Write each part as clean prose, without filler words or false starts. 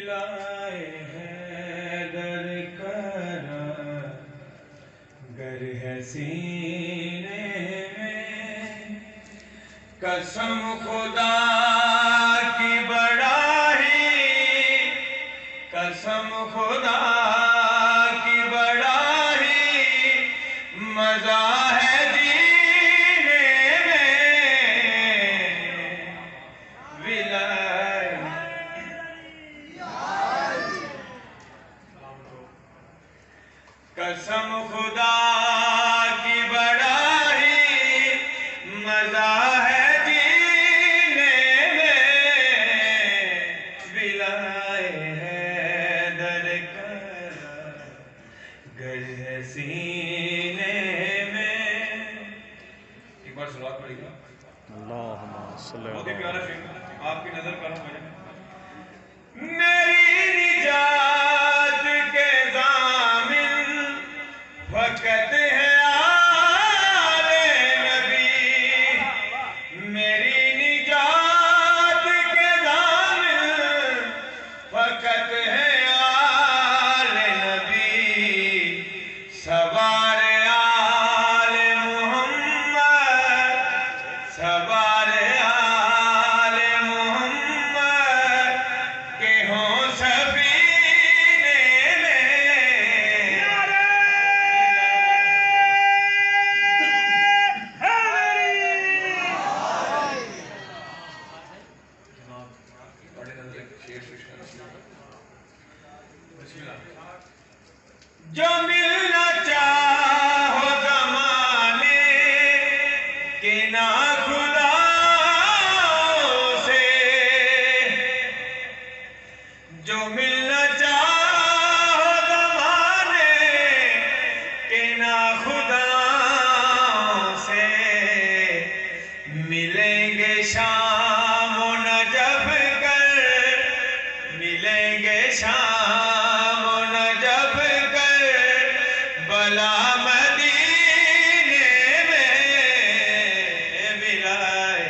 ولائے حیدر کرا گر ہے سینے میں قسم خدا کی بڑائی قسم خدا کی بڑائی مزہ ہے جینے میں ولائے قسم خدا کی بڑائی مزہ ہے جینے میں ولائے حیدر کرا گر ہے سینے میں. ایک بار صلوات پڑھیں گے. اللہم صلی بہت ہی اللہ پیارا شعر آپ کی نظر پر ہوں مجھے. میری نجات کے ضامن فقط ہے آل نبی. میری نجات کے ضامن فقط ہے آل نبی. سوار آل محمد سوار آل محمد کے ہوں سفینے میں. جو ملنا چاہو زمانے کے ناخداؤں سے جو ملنا چاہو زمانے کے ناخداؤں سے ملیں گے شام و نجف کر ملیں گے شام و نجف کر بلا مدینے میں ولائے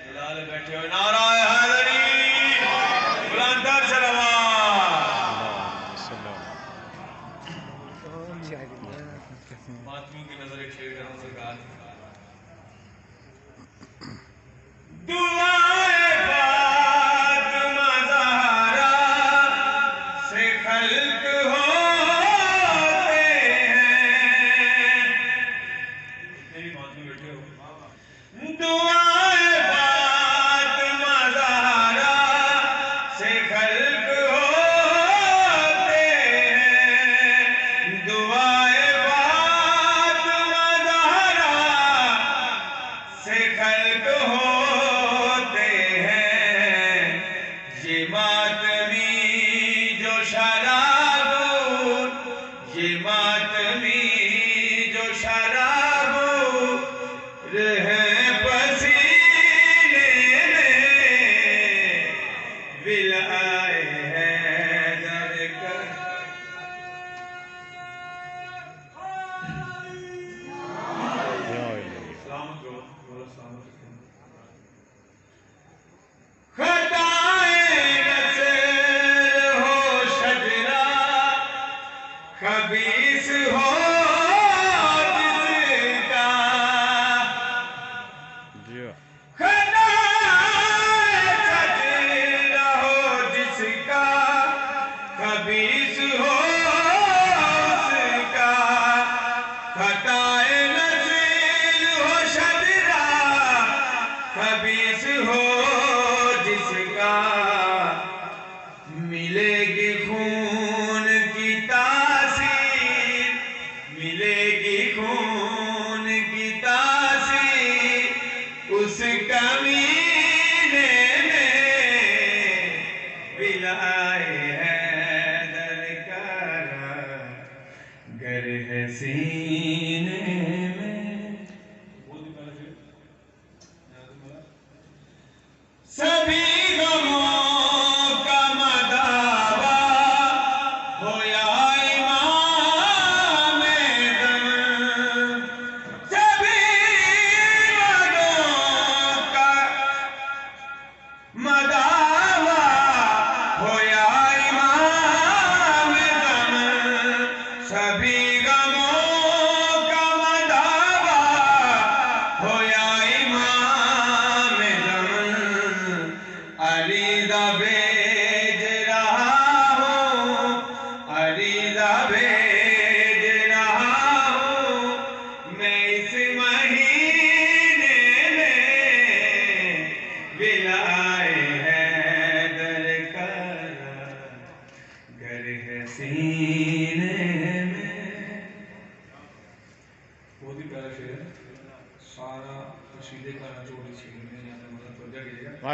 بلال بیٹھے ہو. نعرہ حیدری بلندر صلوات. صلی اللہ ماتمیوں کی نظر ایک شعر کروں سرکار. دعائے فاطمہ زہرا سے خلق ہوتے ہیں. میری ماتمی بیٹھے ہو. دعائے فاطمہ زہرا سے خلق ہوتے ہیں. دعائے فاطمہ زہرا سے خلق ہوتے ہیں. یہ ماتمی جو شراب یہ ماتمی جو شراب رہیں پسینے میں ولائے حیدر کرا. سلامت رہو سلامت رہو. خطائے نصر ہو شجرہ خبیث ہو جس کا. جی خطائے شجرہ ہو جس کا خبیث ہو اس کا. خطائے نصر ہو شجرہ خبیث ہو جس کا. ملے گی خون کی تاثیر ملے گی خون کی تاثیر اس کمینے میں ولائے حیدر کرا گر ہے سینے میں. سبھی غموں کا مداوا ہو یا امام دم. سبھی غموں کا مداوا ہو